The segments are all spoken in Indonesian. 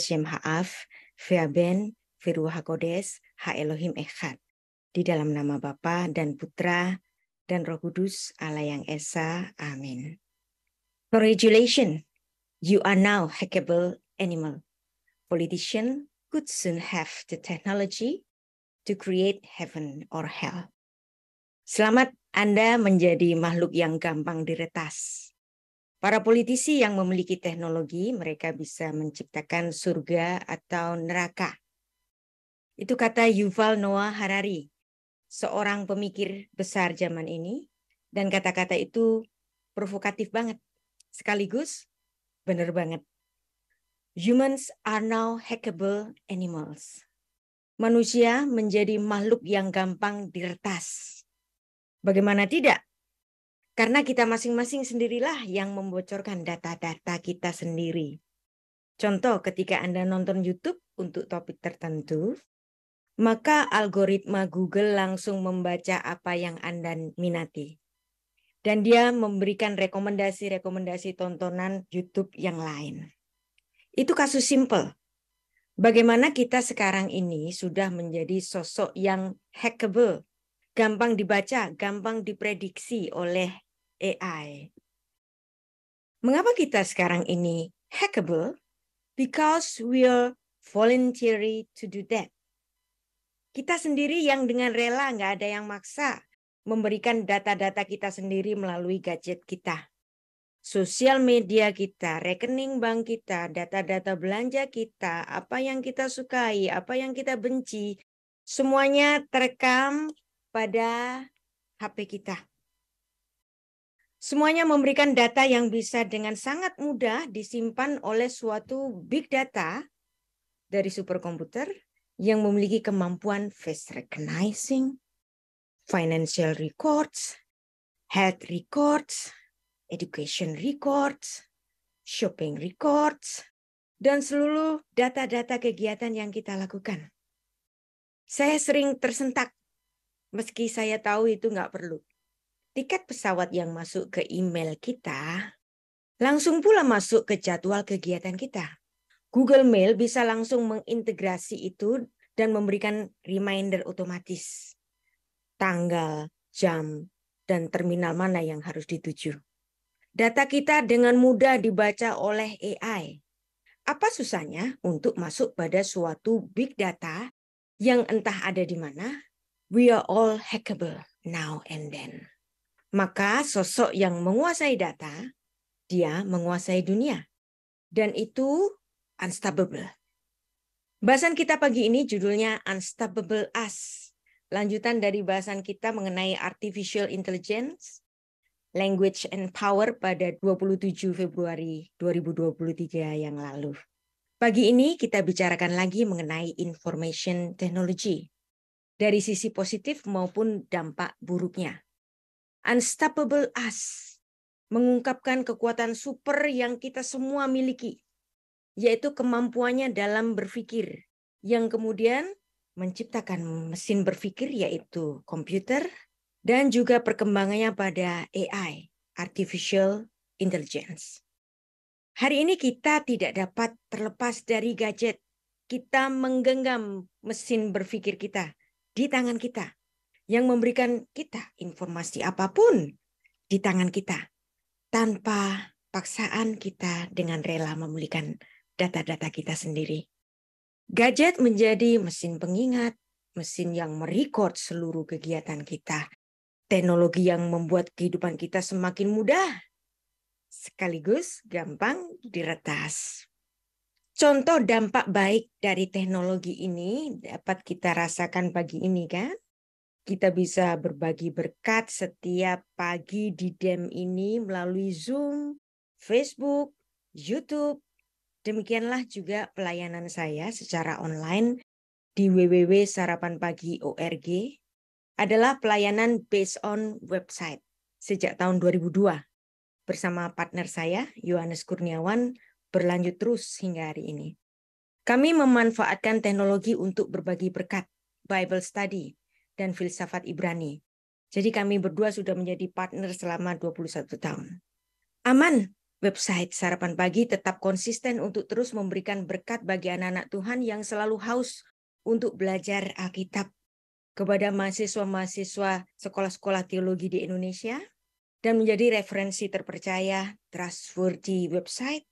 Shem Ha'af, Ve'aben, Ve'ruach HaKodesh, Ha-Elohim Echad. Di dalam nama Bapa dan Putra dan Roh Kudus, Allah yang Esa. Amin. Congratulations, you are now hackable animal. Politicians could soon have the technology to create heaven or hell. Selamat, Anda menjadi makhluk yang gampang diretas. Para politisi yang memiliki teknologi, mereka bisa menciptakan surga atau neraka. Itu kata Yuval Noah Harari, seorang pemikir besar zaman ini. Dan kata-kata itu provokatif banget. Sekaligus benar banget. Humans are now hackable animals. Manusia menjadi makhluk yang gampang diretas. Bagaimana tidak? Karena kita masing-masing sendirilah yang membocorkan data-data kita sendiri. Contoh, ketika Anda nonton YouTube untuk topik tertentu, maka algoritma Google langsung membaca apa yang Anda minati. Dan dia memberikan rekomendasi-rekomendasi tontonan YouTube yang lain. Itu kasus simple. Bagaimana kita sekarang ini sudah menjadi sosok yang hackable, gampang dibaca, gampang diprediksi oleh AI. Mengapa kita sekarang ini hackable? Because we are voluntary to do that. Kita sendiri yang dengan rela, nggak ada yang maksa, memberikan data-data kita sendiri melalui gadget kita. Sosial media kita, rekening bank kita, data-data belanja kita, apa yang kita sukai, apa yang kita benci, semuanya terekam pada HP kita. Semuanya memberikan data yang bisa dengan sangat mudah disimpan oleh suatu big data dari superkomputer yang memiliki kemampuan face recognizing, financial records, health records, education records, shopping records, dan seluruh data-data kegiatan yang kita lakukan. Saya sering tersentak, meski saya tahu itu nggak perlu. Tiket pesawat yang masuk ke email kita, langsung pula masuk ke jadwal kegiatan kita. Google Mail bisa langsung mengintegrasi itu dan memberikan reminder otomatis. Tanggal, jam, dan terminal mana yang harus dituju. Data kita dengan mudah dibaca oleh AI. Apa susahnya untuk masuk pada suatu big data yang entah ada di mana? We are all hackable now and then. Maka sosok yang menguasai data, dia menguasai dunia. Dan itu unstoppable. Bahasan kita pagi ini judulnya Unstoppable Us. Lanjutan dari bahasan kita mengenai artificial intelligence, Language and Power pada 27 Februari 2023 yang lalu. Pagi ini kita bicarakan lagi mengenai information technology. Dari sisi positif maupun dampak buruknya. Unstoppable Us mengungkapkan kekuatan super yang kita semua miliki. Yaitu kemampuannya dalam berpikir. Yang kemudian menciptakan mesin berpikir yaitu komputer. Dan juga perkembangannya pada AI, Artificial Intelligence. Hari ini kita tidak dapat terlepas dari gadget. Kita menggenggam mesin berpikir kita di tangan kita. Yang memberikan kita informasi apapun di tangan kita. Tanpa paksaan kita dengan rela memulihkan data-data kita sendiri. Gadget menjadi mesin pengingat, mesin yang merekod seluruh kegiatan kita. Teknologi yang membuat kehidupan kita semakin mudah, sekaligus gampang diretas. Contoh dampak baik dari teknologi ini dapat kita rasakan pagi ini kan? Kita bisa berbagi berkat setiap pagi di DEM ini melalui Zoom, Facebook, YouTube. Demikianlah juga pelayanan saya secara online di www.sarapanpagi.org. adalah pelayanan based on website sejak tahun 2002 bersama partner saya Yohanes Kurniawan berlanjut terus hingga hari ini. Kami memanfaatkan teknologi untuk berbagi berkat, Bible study, dan filsafat Ibrani. Jadi kami berdua sudah menjadi partner selama 21 tahun. Aman, website Sarapan Pagi tetap konsisten untuk terus memberikan berkat bagi anak-anak Tuhan yang selalu haus untuk belajar Alkitab kepada mahasiswa-mahasiswa sekolah-sekolah teologi di Indonesia dan menjadi referensi terpercaya, trustworthy website,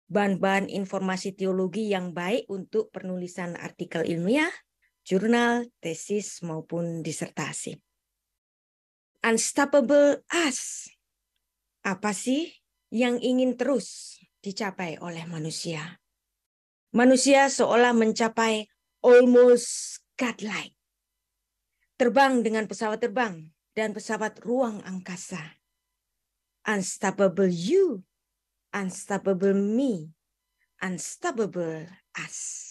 bahan-bahan informasi teologi yang baik untuk penulisan artikel ilmiah, jurnal, tesis, maupun disertasi. Unstoppable Us. Apa sih yang ingin terus dicapai oleh manusia? Manusia seolah mencapai almost godlike. Terbang dengan pesawat terbang dan pesawat ruang angkasa. Unstoppable you, unstoppable me. Unstoppable Us.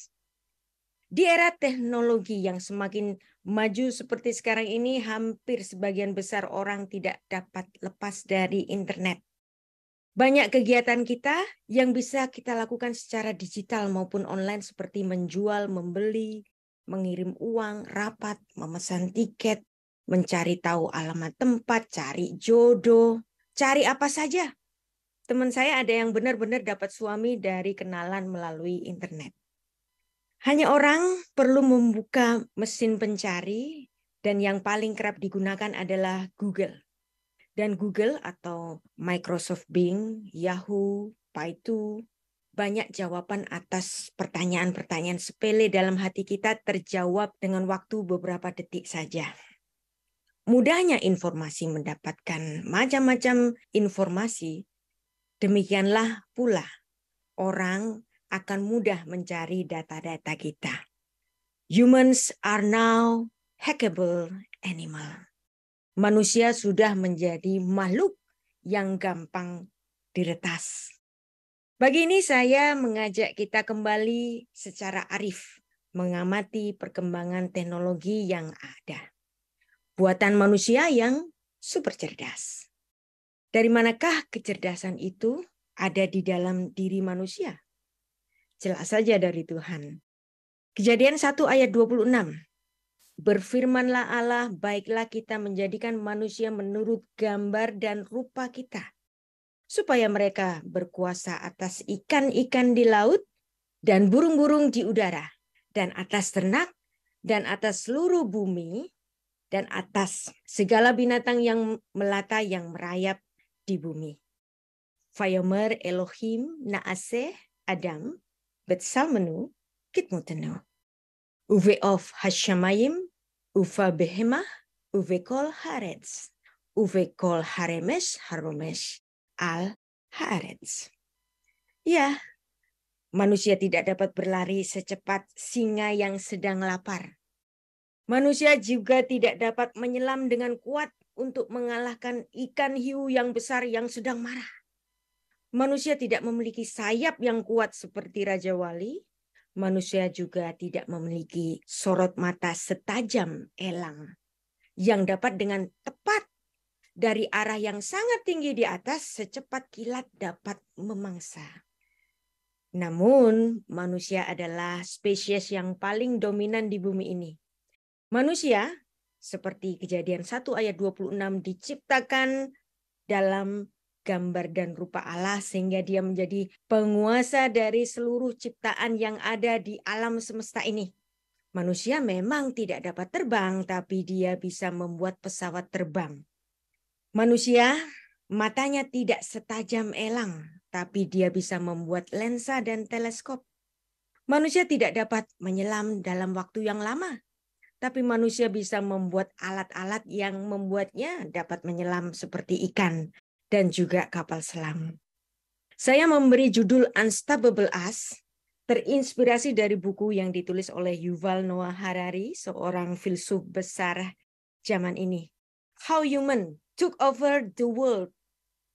Di era teknologi yang semakin maju seperti sekarang ini, hampir sebagian besar orang tidak dapat lepas dari internet. Banyak kegiatan kita yang bisa kita lakukan secara digital maupun online seperti menjual, membeli, mengirim uang, rapat, memesan tiket, mencari tahu alamat tempat, cari jodoh, cari apa saja. Teman saya ada yang benar-benar dapat suami dari kenalan melalui internet. Hanya orang perlu membuka mesin pencari dan yang paling kerap digunakan adalah Google. Dan Google atau Microsoft Bing, Yahoo, Baidu, banyak jawaban atas pertanyaan-pertanyaan sepele dalam hati kita terjawab dengan waktu beberapa detik saja. Mudahnya informasi mendapatkan macam-macam informasi, demikianlah pula orang akan mudah mencari data-data kita. Humans are now hackable animal. Manusia sudah menjadi makhluk yang gampang diretas. Pagi ini saya mengajak kita kembali secara arif mengamati perkembangan teknologi yang ada. Buatan manusia yang super cerdas. Dari manakah kecerdasan itu ada di dalam diri manusia? Jelas saja dari Tuhan. Kejadian 1 ayat 26. Berfirmanlah Allah, baiklah kita menjadikan manusia menurut gambar dan rupa kita, supaya mereka berkuasa atas ikan-ikan di laut dan burung-burung di udara, dan atas ternak, dan atas seluruh bumi, dan atas segala binatang yang melata yang merayap di bumi. Vayomer Elohim naaseh Adam betsalmenu kitmutenu. Uve of Hashamayim, uva behemah, uve kol haaretz, uve kol haremesh haromesh al haaretz. Ya, manusia tidak dapat berlari secepat singa yang sedang lapar. Manusia juga tidak dapat menyelam dengan kuat untuk mengalahkan ikan hiu yang besar yang sedang marah. Manusia tidak memiliki sayap yang kuat seperti Raja Wali. Manusia juga tidak memiliki sorot mata setajam elang yang dapat dengan tepat dari arah yang sangat tinggi di atas secepat kilat dapat memangsa. Namun manusia adalah spesies yang paling dominan di bumi ini. Manusia, seperti Kejadian 1 ayat 26, diciptakan dalam gambar dan rupa Allah sehingga dia menjadi penguasa dari seluruh ciptaan yang ada di alam semesta ini. Manusia memang tidak dapat terbang, tapi dia bisa membuat pesawat terbang. Manusia matanya tidak setajam elang, tapi dia bisa membuat lensa dan teleskop. Manusia tidak dapat menyelam dalam waktu yang lama, tapi manusia bisa membuat alat-alat yang membuatnya dapat menyelam seperti ikan dan juga kapal selam. Saya memberi judul Unstoppable Us, terinspirasi dari buku yang ditulis oleh Yuval Noah Harari, seorang filsuf besar zaman ini. How Human Took Over the World,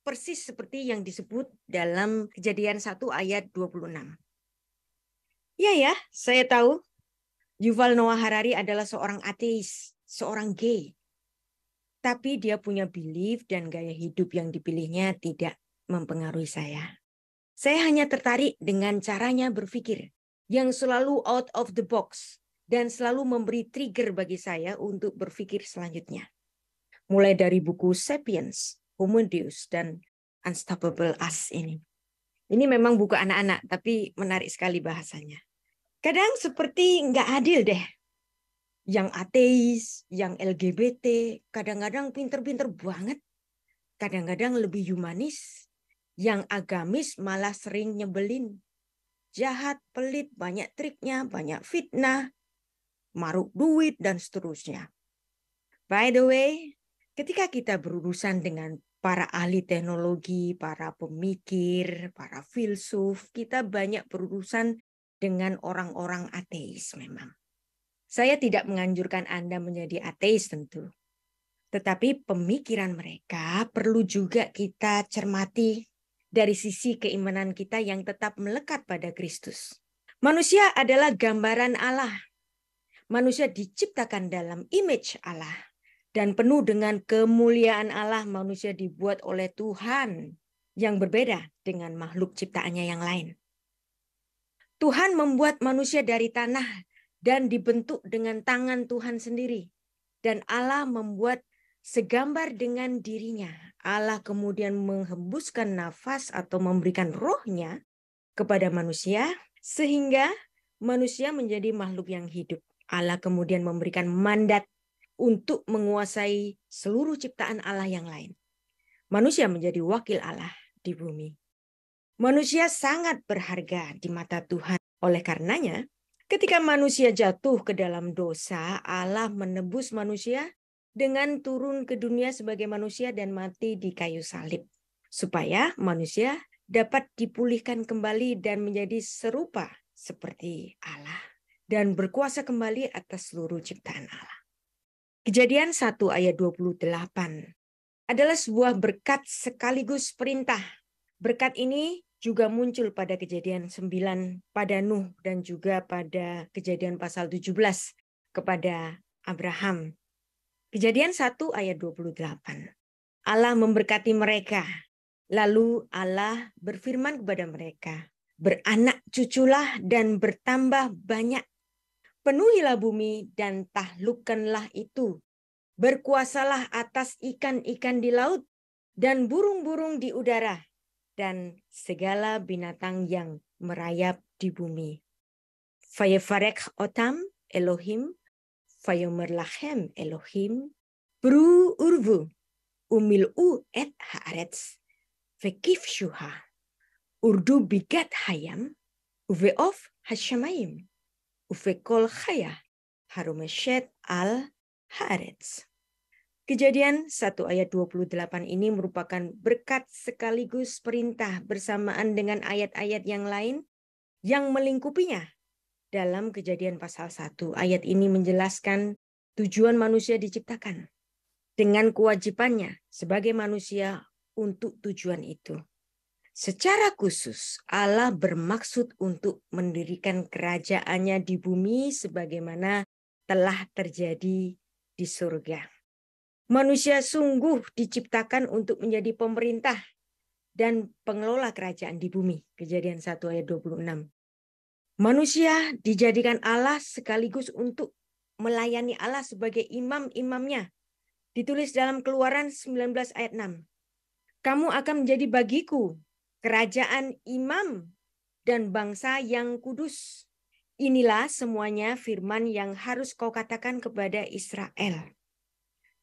persis seperti yang disebut dalam Kejadian 1 ayat 26. Ya, saya tahu Yuval Noah Harari adalah seorang ateis, seorang gay. Tapi dia punya belief dan gaya hidup yang dipilihnya tidak mempengaruhi saya. Saya hanya tertarik dengan caranya berpikir yang selalu out of the box dan selalu memberi trigger bagi saya untuk berpikir selanjutnya. Mulai dari buku Sapiens, Homo Deus, dan Unstoppable Us ini. Ini memang buku anak-anak, tapi menarik sekali bahasanya. Kadang seperti nggak adil deh. Yang ateis, yang LGBT, kadang-kadang pinter-pinter banget. Kadang-kadang lebih humanis. Yang agamis malah sering nyebelin. Jahat, pelit, banyak triknya, banyak fitnah, maruk duit, dan seterusnya. By the way, ketika kita berurusan dengan para ahli teknologi, para pemikir, para filsuf, kita banyak berurusan dengan orang-orang ateis memang. Saya tidak menganjurkan Anda menjadi ateis tentu. Tetapi pemikiran mereka perlu juga kita cermati dari sisi keimanan kita yang tetap melekat pada Kristus. Manusia adalah gambaran Allah. Manusia diciptakan dalam image Allah. Dan penuh dengan kemuliaan Allah, manusia dibuat oleh Tuhan yang berbeda dengan makhluk ciptaannya yang lain. Tuhan membuat manusia dari tanah dan dibentuk dengan tangan Tuhan sendiri. Dan Allah membuat segambar dengan dirinya. Allah kemudian menghembuskan nafas atau memberikan rohnya kepada manusia, sehingga manusia menjadi makhluk yang hidup. Allah kemudian memberikan mandat untuk menguasai seluruh ciptaan Allah yang lain. Manusia menjadi wakil Allah di bumi. Manusia sangat berharga di mata Tuhan. Oleh karenanya, ketika manusia jatuh ke dalam dosa, Allah menebus manusia dengan turun ke dunia sebagai manusia dan mati di kayu salib. Supaya manusia dapat dipulihkan kembali dan menjadi serupa seperti Allah. Dan berkuasa kembali atas seluruh ciptaan Allah. Kejadian 1 ayat 28 adalah sebuah berkat sekaligus perintah. Berkat ini juga muncul pada Kejadian 9 pada Nuh dan juga pada Kejadian pasal 17 kepada Abraham. Kejadian 1 ayat 28. Allah memberkati mereka. Lalu Allah berfirman kepada mereka, beranak cuculah dan bertambah banyak. Penuhilah bumi dan taklukkanlah itu. Berkuasalah atas ikan-ikan di laut dan burung-burung di udara dan segala binatang yang merayap di bumi. Fayefarek otam Elohim, fayomer lachem Elohim, bru urvu, umil'u et haaretz, vekif syuha, urdu bigat hayam, uveof hasyamayim. Ufekol khaya harumeshet al haaretz. Kejadian 1 ayat 28 ini merupakan berkat sekaligus perintah bersamaan dengan ayat-ayat yang lain yang melingkupinya. Dalam Kejadian pasal 1, ayat ini menjelaskan tujuan manusia diciptakan dengan kewajibannya sebagai manusia untuk tujuan itu. Secara khusus, Allah bermaksud untuk mendirikan kerajaannya di bumi sebagaimana telah terjadi di surga. Manusia sungguh diciptakan untuk menjadi pemerintah dan pengelola kerajaan di bumi. Kejadian 1 ayat 26. Manusia dijadikan Allah sekaligus untuk melayani Allah sebagai imam-imamnya. Ditulis dalam Keluaran 19 ayat 6. Kamu akan menjadi bagiku kerajaan imam dan bangsa yang kudus. Inilah semuanya firman yang harus kau katakan kepada Israel.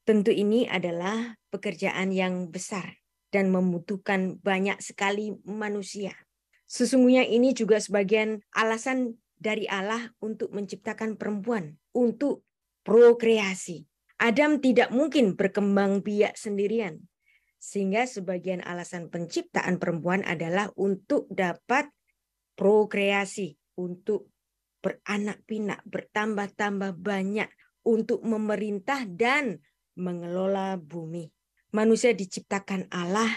Tentu ini adalah pekerjaan yang besar dan membutuhkan banyak sekali manusia. Sesungguhnya ini juga sebagian alasan dari Allah untuk menciptakan perempuan, untuk prokreasi. Adam tidak mungkin berkembang biak sendirian. Sehingga sebagian alasan penciptaan perempuan adalah untuk dapat prokreasi, untuk beranak pinak, bertambah-tambah banyak, untuk memerintah dan mengelola bumi. Manusia diciptakan Allah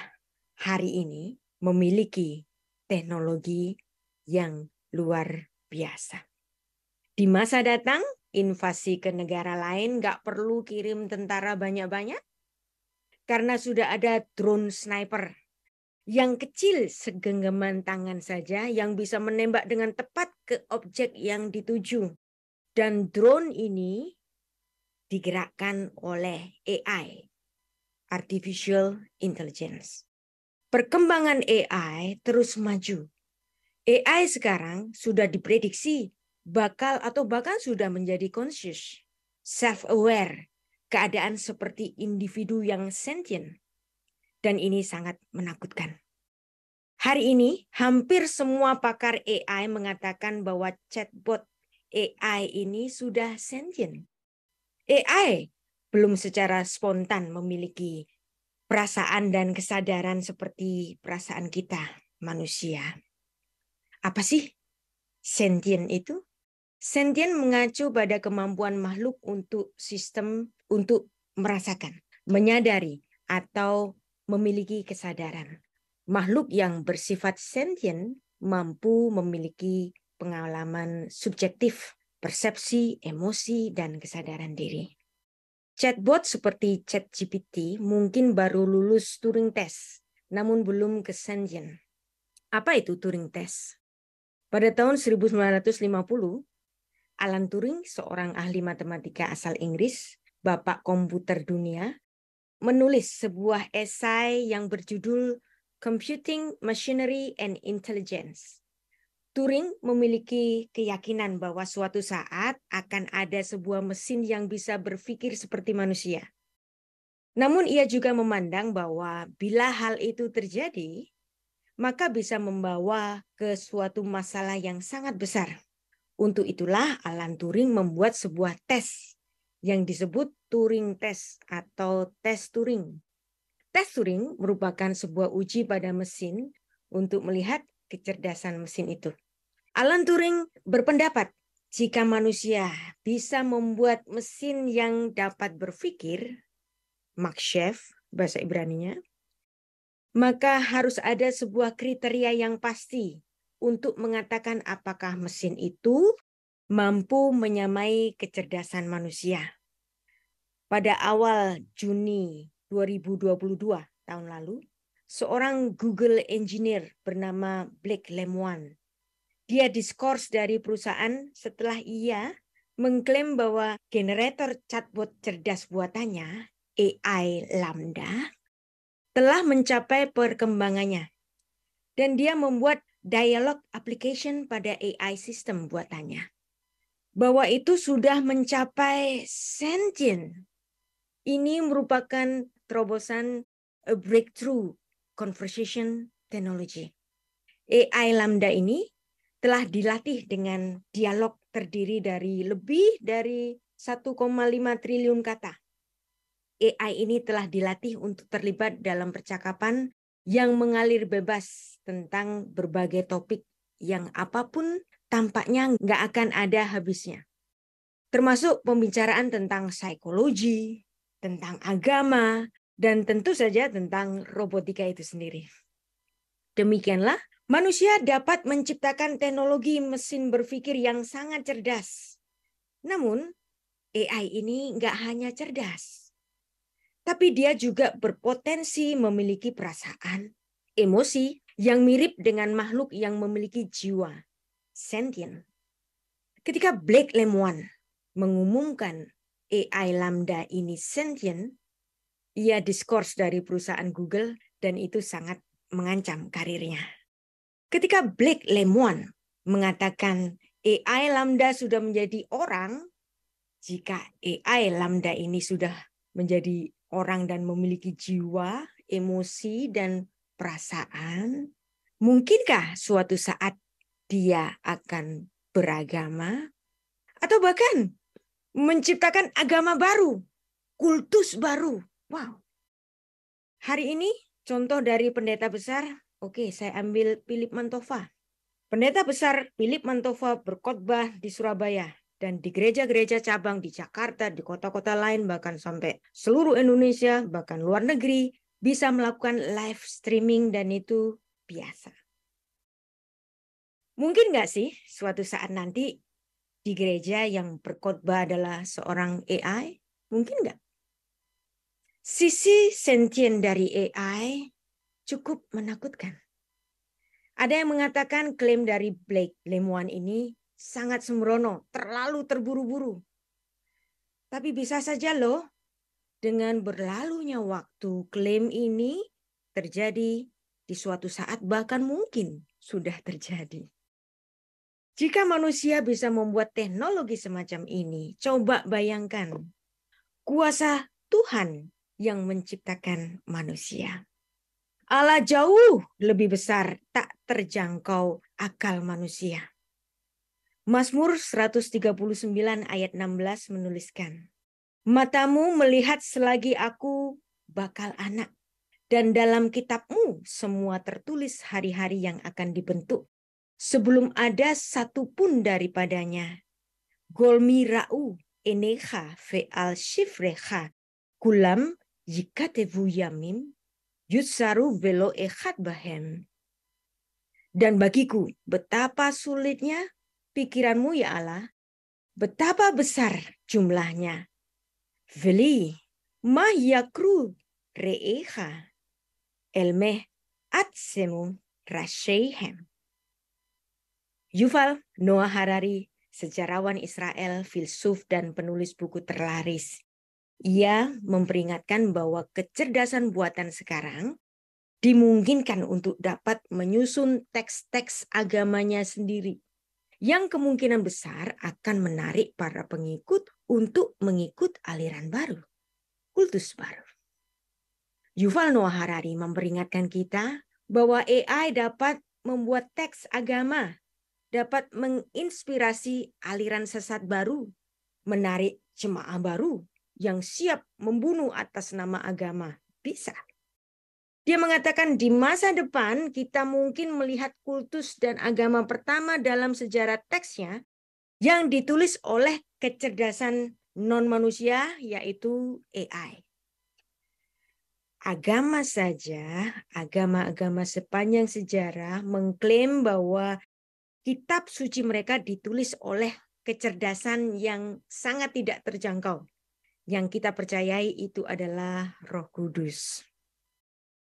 hari ini memiliki teknologi yang luar biasa. Di masa datang, invasi ke negara lain nggak perlu kirim tentara banyak-banyak, karena sudah ada drone sniper yang kecil segenggaman tangan saja yang bisa menembak dengan tepat ke objek yang dituju. Dan drone ini digerakkan oleh AI, Artificial Intelligence. Perkembangan AI terus maju. AI sekarang sudah diprediksi bakal atau bahkan sudah menjadi conscious, self-aware, keadaan seperti individu yang sentient. Dan ini sangat menakutkan. Hari ini hampir semua pakar AI mengatakan bahwa chatbot AI ini sudah sentient. AI belum secara spontan memiliki perasaan dan kesadaran seperti perasaan kita manusia. Apa sih sentient itu? Sentient mengacu pada kemampuan makhluk untuk sistem untuk merasakan, menyadari, atau memiliki kesadaran, makhluk yang bersifat sentient mampu memiliki pengalaman subjektif, persepsi, emosi, dan kesadaran diri. Chatbot seperti ChatGPT mungkin baru lulus Turing Test, namun belum ke sentient. Apa itu Turing Test? Pada tahun 1950, Alan Turing, seorang ahli matematika asal Inggris, bapak komputer dunia, menulis sebuah esai yang berjudul Computing Machinery and Intelligence. Turing memiliki keyakinan bahwa suatu saat akan ada sebuah mesin yang bisa berpikir seperti manusia. Namun ia juga memandang bahwa bila hal itu terjadi, maka bisa membawa ke suatu masalah yang sangat besar. Untuk itulah Alan Turing membuat sebuah tes yang disebut Turing Test atau tes Turing. Tes Turing merupakan sebuah uji pada mesin untuk melihat kecerdasan mesin itu. Alan Turing berpendapat jika manusia bisa membuat mesin yang dapat berpikir, Makshef bahasa Ibraninya, maka harus ada sebuah kriteria yang pasti untuk mengatakan apakah mesin itu mampu menyamai kecerdasan manusia. Pada awal Juni 2022 tahun lalu, seorang Google engineer bernama Blake Lemoine, dia diskors dari perusahaan setelah ia mengklaim bahwa generator chatbot cerdas buatannya, AI Lambda, telah mencapai perkembangannya. Dan dia membuat dialog application pada AI system buatannya. Bahwa itu sudah mencapai sentient. Ini merupakan terobosan a breakthrough conversation technology. AI Lambda ini telah dilatih dengan dialog terdiri dari lebih dari 1,5 triliun kata. AI ini telah dilatih untuk terlibat dalam percakapan yang mengalir bebas tentang berbagai topik yang apapun tampaknya nggak akan ada habisnya. Termasuk pembicaraan tentang psikologi, tentang agama, dan tentu saja tentang robotika itu sendiri. Demikianlah, manusia dapat menciptakan teknologi mesin berpikir yang sangat cerdas. Namun, AI ini nggak hanya cerdas, tapi dia juga berpotensi memiliki perasaan, emosi yang mirip dengan makhluk yang memiliki jiwa, sentient. Ketika Blake Lemoine mengumumkan AI Lambda ini sentient, ia diskors dari perusahaan Google dan itu sangat mengancam karirnya. Ketika Blake Lemoine mengatakan AI Lambda sudah menjadi orang, jika AI Lambda ini sudah menjadi orang dan memiliki jiwa, emosi, dan perasaan, mungkinkah suatu saat dia akan beragama? Atau bahkan menciptakan agama baru, kultus baru. Wow. Hari ini contoh dari pendeta besar, oke, saya ambil Philip Mantova. Pendeta besar Philip Mantova berkhotbah di Surabaya dan di gereja-gereja cabang di Jakarta, di kota-kota lain, bahkan sampai seluruh Indonesia, bahkan luar negeri, bisa melakukan live streaming dan itu biasa. Mungkin nggak sih suatu saat nanti di gereja yang berkhotbah adalah seorang AI? Mungkin nggak? Sisi sentient dari AI cukup menakutkan. Ada yang mengatakan klaim dari Blake Lemoine ini sangat sembrono, terlalu terburu-buru. Tapi bisa saja loh, dengan berlalunya waktu, klaim ini terjadi di suatu saat, bahkan mungkin sudah terjadi. Jika manusia bisa membuat teknologi semacam ini, coba bayangkan kuasa Tuhan yang menciptakan manusia. Allah jauh lebih besar, tak terjangkau akal manusia. Mazmur 139 ayat 16 menuliskan, matamu melihat selagi aku bakal anak, dan dalam kitabmu semua tertulis hari-hari yang akan dibentuk, sebelum ada satu pun daripadanya. Golmi ra'u enecha ve'al shifrecha kulam yikatevu yamim Yutsaru velo echad bahem. Dan bagiku, betapa sulitnya pikiranmu ya Allah, betapa besar jumlahnya. Veli, mah yakru re'echa, elmeh atsemu rasheihem. Yuval Noah Harari, sejarawan Israel, filsuf dan penulis buku terlaris. Ia memperingatkan bahwa kecerdasan buatan sekarang dimungkinkan untuk dapat menyusun teks-teks agamanya sendiri, yang kemungkinan besar akan menarik para pengikut untuk mengikut aliran baru, kultus baru. Yuval Noah Harari memperingatkan kita bahwa AI dapat membuat teks agama, dapat menginspirasi aliran sesat baru, menarik jemaah baru yang siap membunuh atas nama agama. Bisa. Dia mengatakan di masa depan kita mungkin melihat kultus dan agama pertama dalam sejarah teksnya yang ditulis oleh kecerdasan non-manusia, yaitu AI. Agama saja, agama-agama sepanjang sejarah mengklaim bahwa kitab suci mereka ditulis oleh kecerdasan yang sangat tidak terjangkau. Yang kita percayai itu adalah Roh Kudus.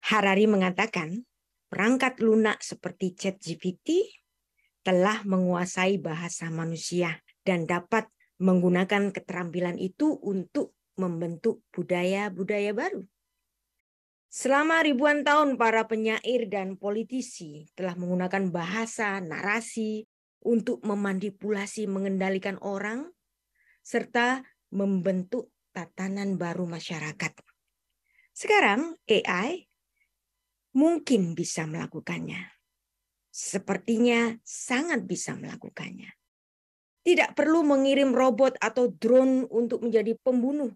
Harari mengatakan, perangkat lunak seperti ChatGPT telah menguasai bahasa manusia dan dapat menggunakan keterampilan itu untuk membentuk budaya-budaya baru. Selama ribuan tahun para penyair dan politisi telah menggunakan bahasa, narasi untuk memanipulasi, mengendalikan orang, serta membentuk tatanan baru masyarakat. Sekarang AI mungkin bisa melakukannya. Sepertinya sangat bisa melakukannya. Tidak perlu mengirim robot atau drone untuk menjadi pembunuh,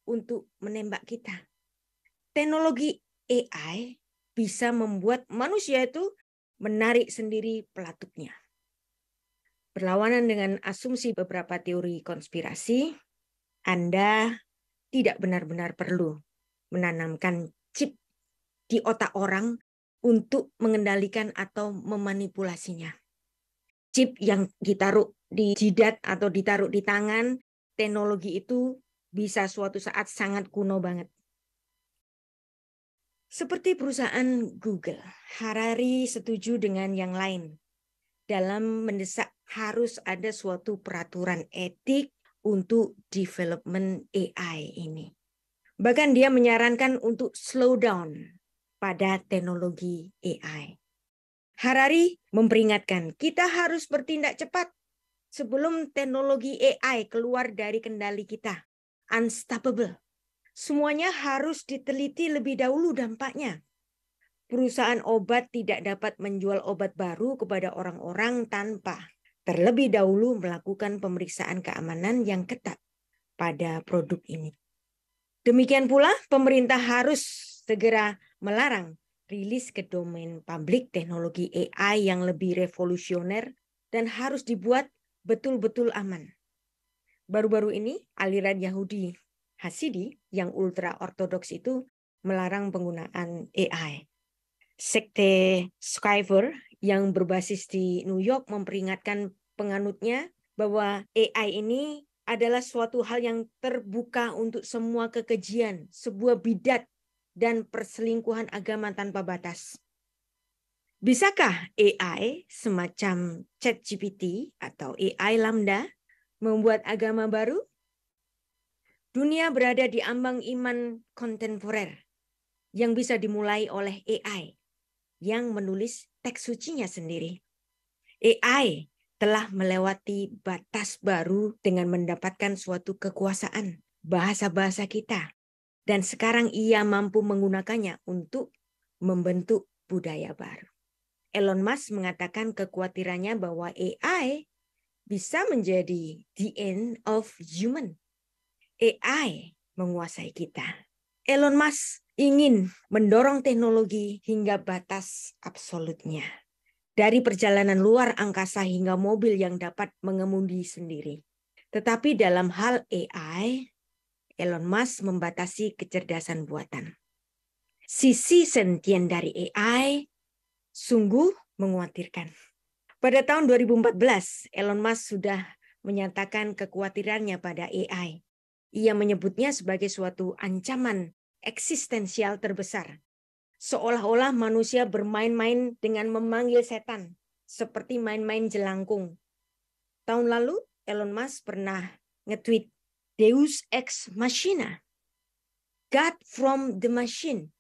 untuk menembak kita. Teknologi AI bisa membuat manusia itu menarik sendiri pelatuknya. Berlawanan dengan asumsi beberapa teori konspirasi, Anda tidak benar-benar perlu menanamkan chip di otak orang untuk mengendalikan atau memanipulasinya. Chip yang ditaruh di jidat atau ditaruh di tangan, teknologi itu bisa suatu saat sangat kuno banget. Seperti perusahaan Google, Harari setuju dengan yang lain dalam mendesak harus ada suatu peraturan etik untuk development AI ini. Bahkan dia menyarankan untuk slow down pada teknologi AI. Harari memperingatkan kita harus bertindak cepat sebelum teknologi AI keluar dari kendali kita. Unstoppable. Semuanya harus diteliti lebih dahulu dampaknya. Perusahaan obat tidak dapat menjual obat baru kepada orang-orang tanpa terlebih dahulu melakukan pemeriksaan keamanan yang ketat pada produk ini. Demikian pula pemerintah harus segera melarang rilis ke domain publik teknologi AI yang lebih revolusioner dan harus dibuat betul-betul aman. Baru-baru ini aliran Yahudi Hasidi yang ultra ortodoks itu melarang penggunaan AI. Sekte Skyver yang berbasis di New York memperingatkan penganutnya bahwa AI ini adalah suatu hal yang terbuka untuk semua kekejian, sebuah bidat dan perselingkuhan agama tanpa batas. Bisakah AI semacam ChatGPT atau AI Lambda membuat agama baru? Dunia berada di ambang iman kontemporer yang bisa dimulai oleh AI yang menulis teks sucinya sendiri. AI telah melewati batas baru dengan mendapatkan suatu kekuasaan, bahasa-bahasa kita. Dan sekarang ia mampu menggunakannya untuk membentuk budaya baru. Elon Musk mengatakan kekhawatirannya bahwa AI bisa menjadi the end of human. AI menguasai kita. Elon Musk ingin mendorong teknologi hingga batas absolutnya. Dari perjalanan luar angkasa hingga mobil yang dapat mengemudi sendiri. Tetapi dalam hal AI, Elon Musk membatasi kecerdasan buatan. Sisi sentien dari AI sungguh mengkhawatirkan. Pada tahun 2014, Elon Musk sudah menyatakan kekhawatirannya pada AI. Ia menyebutnya sebagai suatu ancaman eksistensial terbesar. Seolah-olah manusia bermain-main dengan memanggil setan, seperti main-main jelangkung. Tahun lalu, Elon Musk pernah nge-tweet, Deus ex machina, God from the machine.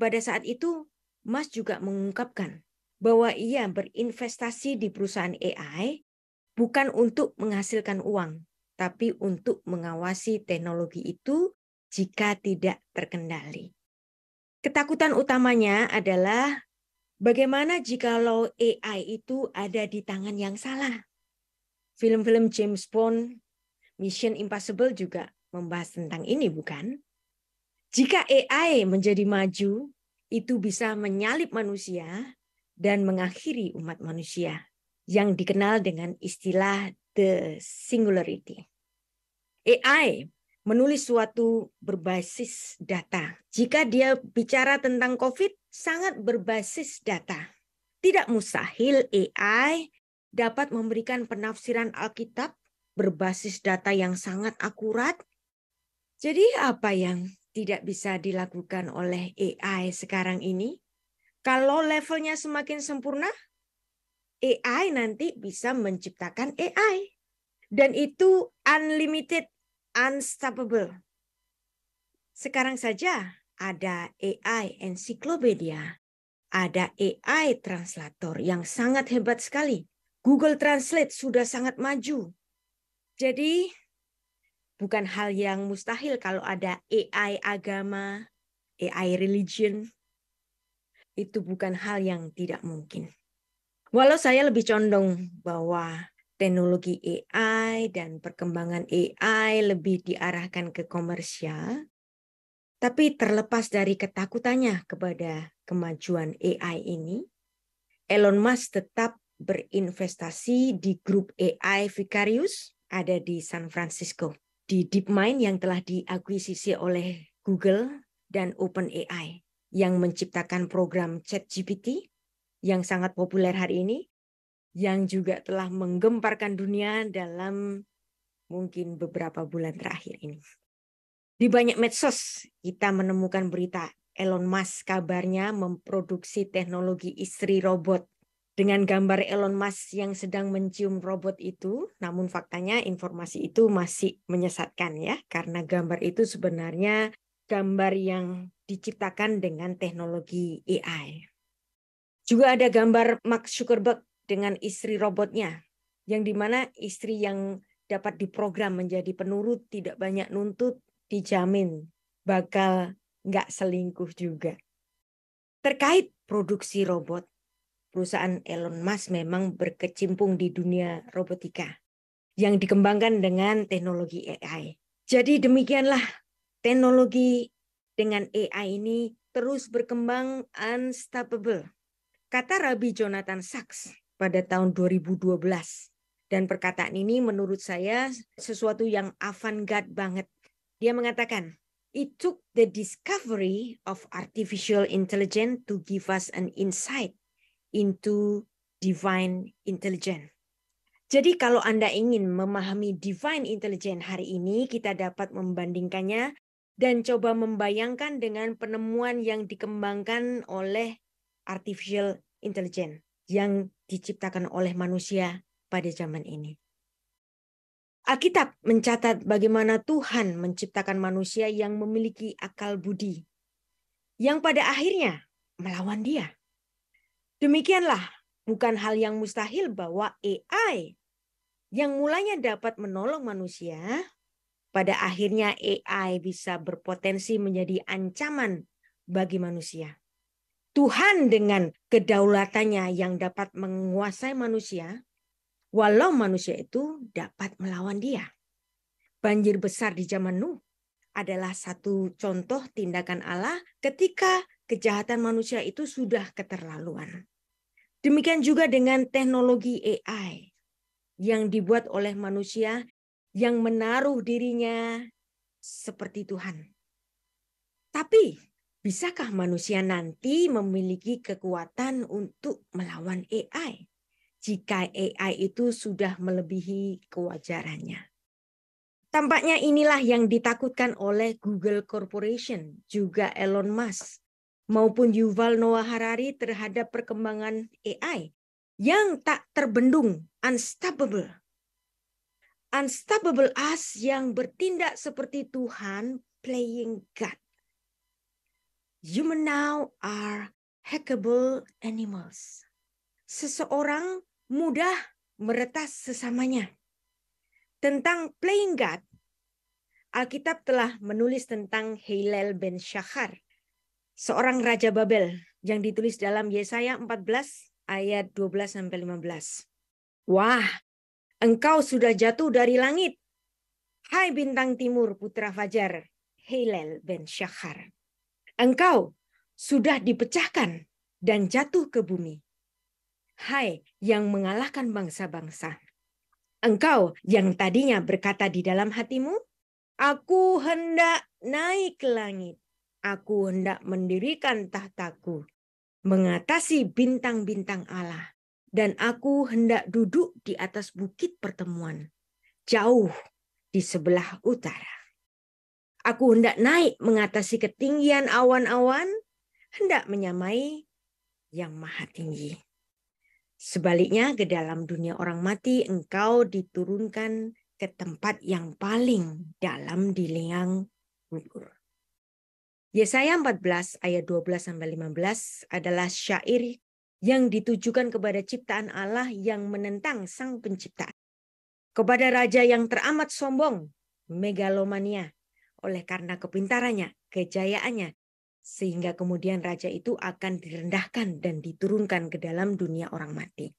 Pada saat itu, Musk juga mengungkapkan bahwa ia berinvestasi di perusahaan AI bukan untuk menghasilkan uang, tapi untuk mengawasi teknologi itu jika tidak terkendali. Ketakutan utamanya adalah bagaimana jikalau AI itu ada di tangan yang salah. Film-film James Bond, Mission Impossible juga membahas tentang ini, bukan? Jika AI menjadi maju, itu bisa menyalip manusia dan mengakhiri umat manusia yang dikenal dengan istilah the singularity. AI menulis suatu berbasis data. Jika dia bicara tentang COVID, sangat berbasis data. Tidak mustahil AI dapat memberikan penafsiran Alkitab berbasis data yang sangat akurat. Jadi apa yang tidak bisa dilakukan oleh AI sekarang ini? Kalau levelnya semakin sempurna, AI nanti bisa menciptakan AI. Dan itu unlimited, unstoppable. Sekarang saja ada AI ensiklopedia, ada AI translator yang sangat hebat sekali. Google Translate sudah sangat maju. Jadi bukan hal yang mustahil kalau ada AI agama, AI religion. Itu bukan hal yang tidak mungkin. Walau saya lebih condong bahwa teknologi AI dan perkembangan AI lebih diarahkan ke komersial, tapi terlepas dari ketakutannya kepada kemajuan AI ini, Elon Musk tetap berinvestasi di grup AI Vicarious ada di San Francisco, di DeepMind yang telah diakuisisi oleh Google dan OpenAI yang menciptakan program ChatGPT yang sangat populer hari ini, yang juga telah menggemparkan dunia dalam mungkin beberapa bulan terakhir ini. Di banyak medsos kita menemukan berita Elon Musk kabarnya memproduksi teknologi istri robot dengan gambar Elon Musk yang sedang mencium robot itu, namun faktanya informasi itu masih menyesatkan ya, karena gambar itu sebenarnya gambar yang diciptakan dengan teknologi AI. Juga ada gambar Mark Zuckerberg dengan istri robotnya, yang dimana istri yang dapat diprogram menjadi penurut, tidak banyak nuntut, dijamin bakal nggak selingkuh juga. Terkait produksi robot, perusahaan Elon Musk memang berkecimpung di dunia robotika yang dikembangkan dengan teknologi AI. Jadi demikianlah teknologi dengan AI ini terus berkembang unstoppable. Kata Rabbi Jonathan Sacks pada tahun 2012. Dan perkataan ini menurut saya sesuatu yang avant-garde banget. Dia mengatakan, it took the discovery of artificial intelligence to give us an insight into divine intelligence. Jadi kalau Anda ingin memahami divine intelligence hari ini, kita dapat membandingkannya dan coba membayangkan dengan penemuan yang dikembangkan oleh artificial intelligence yang diciptakan oleh manusia pada zaman ini. Alkitab mencatat bagaimana Tuhan menciptakan manusia yang memiliki akal budi, yang pada akhirnya melawan Dia. Demikianlah, bukan hal yang mustahil bahwa AI yang mulanya dapat menolong manusia, pada akhirnya AI bisa berpotensi menjadi ancaman bagi manusia. Tuhan dengan kedaulatannya yang dapat menguasai manusia, walau manusia itu dapat melawan Dia. Banjir besar di zaman Nuh adalah satu contoh tindakan Allah ketika kejahatan manusia itu sudah keterlaluan. Demikian juga dengan teknologi AI yang dibuat oleh manusia yang menaruh dirinya seperti Tuhan. Tapi Bisakah manusia nanti memiliki kekuatan untuk melawan AI jika AI itu sudah melebihi kewajarannya? Tampaknya inilah yang ditakutkan oleh Google Corporation, juga Elon Musk, maupun Yuval Noah Harari terhadap perkembangan AI yang tak terbendung, unstoppable. Unstoppable us yang bertindak seperti Tuhan, playing God. Human now are hackable animals. Seseorang mudah meretas sesamanya. Tentang playing God, Alkitab telah menulis tentang Hillel ben Shachar, seorang raja Babel yang ditulis dalam Yesaya 14 ayat 12-15. Wah, engkau sudah jatuh dari langit, hai bintang timur putra fajar, Hillel ben Shachar. Engkau sudah dipecahkan dan jatuh ke bumi. Hai yang mengalahkan bangsa-bangsa. Engkau yang tadinya berkata di dalam hatimu, aku hendak naik ke langit. Aku hendak mendirikan tahtaku, mengatasi bintang-bintang Allah. Dan aku hendak duduk di atas bukit pertemuan, jauh di sebelah utara. Aku hendak naik mengatasi ketinggian awan-awan, hendak menyamai yang maha tinggi. Sebaliknya, ke dalam dunia orang mati, engkau diturunkan ke tempat yang paling dalam di liang kubur. Yesaya 14 ayat 12-15 adalah syair yang ditujukan kepada ciptaan Allah yang menentang sang pencipta. Kepada raja yang teramat sombong, megalomania, oleh karena kepintarannya, kejayaannya, sehingga kemudian raja itu akan direndahkan dan diturunkan ke dalam dunia orang mati.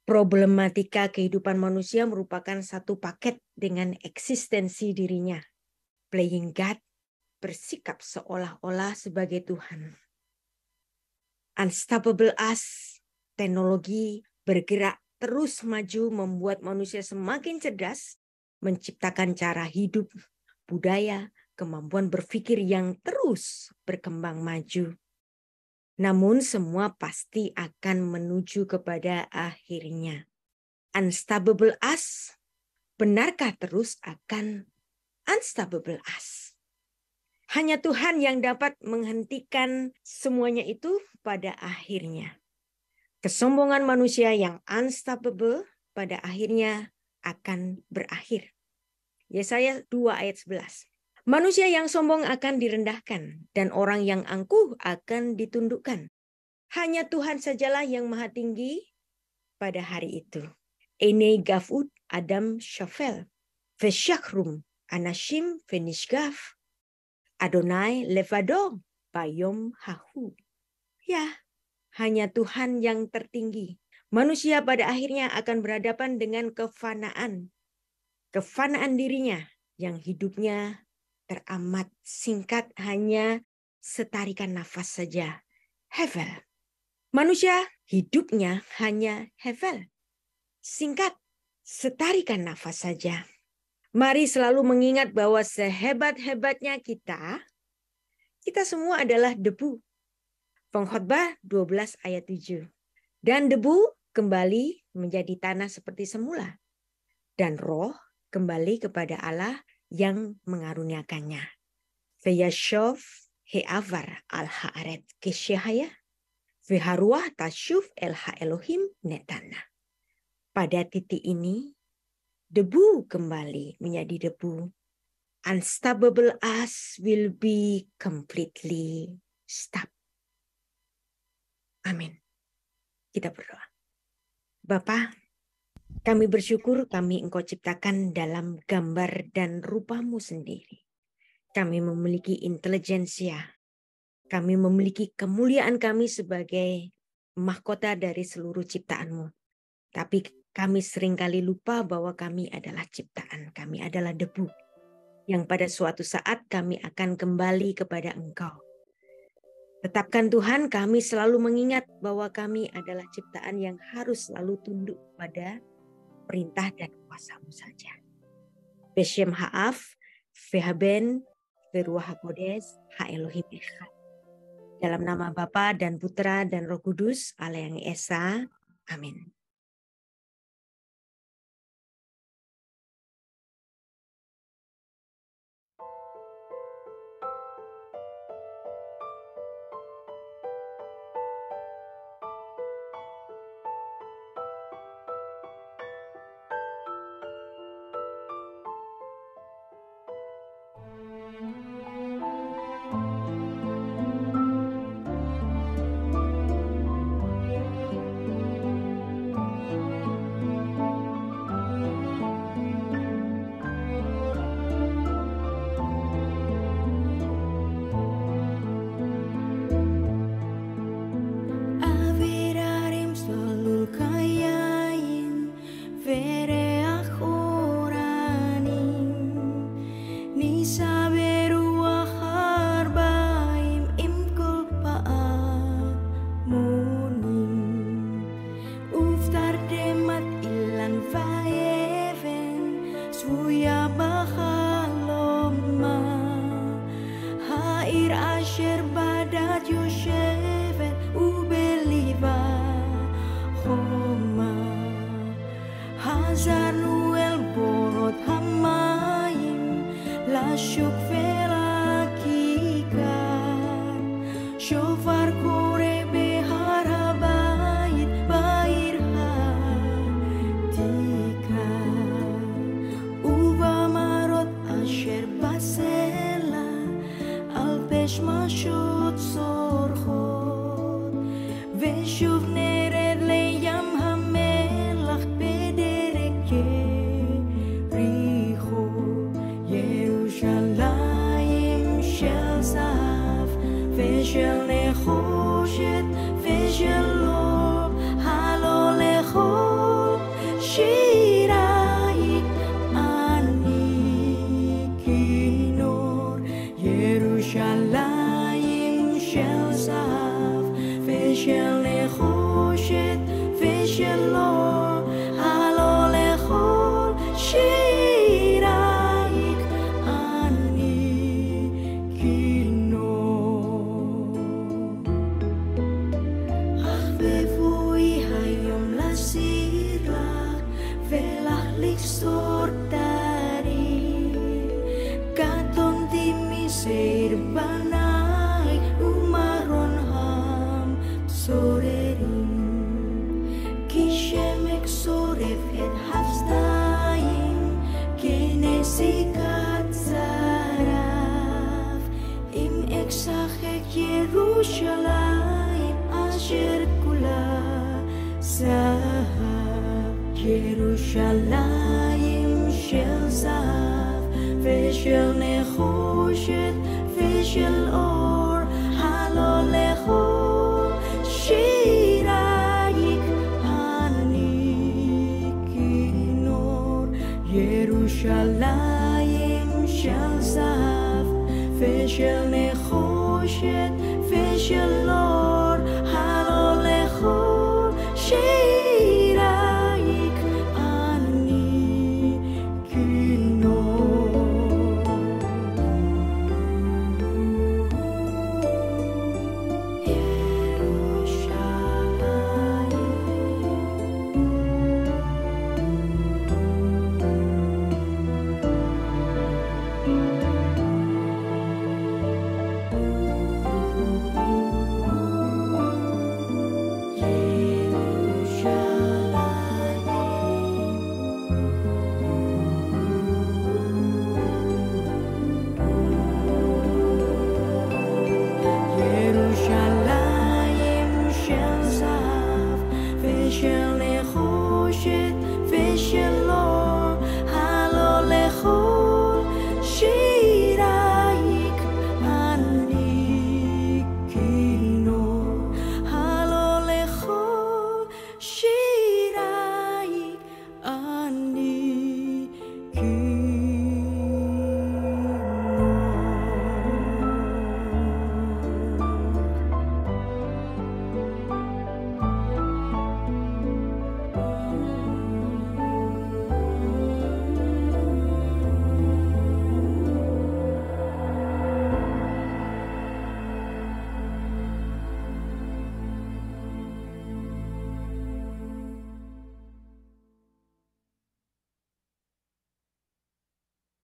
Problematika kehidupan manusia merupakan satu paket dengan eksistensi dirinya. Playing God, bersikap seolah-olah sebagai Tuhan. Unstoppable us, teknologi bergerak terus maju membuat manusia semakin cerdas, menciptakan cara hidup, budaya, kemampuan berpikir yang terus berkembang maju. Namun semua pasti akan menuju kepada akhirnya. Unstoppable us, benarkah terus akan unstoppable us? Hanya Tuhan yang dapat menghentikan semuanya itu pada akhirnya. Kesombongan manusia yang unstoppable pada akhirnya akan berakhir. Yesaya 2 ayat 11. Manusia yang sombong akan direndahkan dan orang yang angkuh akan ditundukkan. Hanya Tuhan sajalah yang maha tinggi pada hari itu. Ene gafud Adam Shafel, Veshakrum Anashim Venishgaf, Adonai Levado Bayom Hahu. Ya, hanya Tuhan yang tertinggi. Manusia pada akhirnya akan berhadapan dengan kefanaan. Kefanaan dirinya yang hidupnya teramat singkat, hanya setarikan nafas saja. Hevel. Manusia hidupnya hanya hevel. Singkat, setarikan nafas saja. Mari selalu mengingat bahwa sehebat-hebatnya kita semua adalah debu. Pengkhotbah 12 ayat 7. Dan debu kembali menjadi tanah seperti semula. Dan roh kembali kepada Allah yang mengaruniakannya. Veyashov he'avar al-ha'aret kesyahaya. Veharuah tasyuf el ha-Elohim netana. Pada titik ini, debu kembali menjadi debu. Unstoppable us will be completely stopped. Amin. Kita berdoa. Bapa, kami bersyukur kami Engkau ciptakan dalam gambar dan rupamu sendiri. Kami memiliki intelijensia. Kami memiliki kemuliaan kami sebagai mahkota dari seluruh ciptaanmu. Tapi kami seringkali lupa bahwa kami adalah ciptaan. Kami adalah debu. Yang pada suatu saat kami akan kembali kepada Engkau. Tetapkan Tuhan, kami selalu mengingat bahwa kami adalah ciptaan yang harus selalu tunduk pada perintah dan kuasa-Mu saja. Beshem Ha'af, Vehaben, Veruach HaKodesh, Ha-Elohim Echad. Dalam nama Bapa dan Putra dan Roh Kudus, Allah yang Esa. Amin. Yerushalayim shel zahav v'shel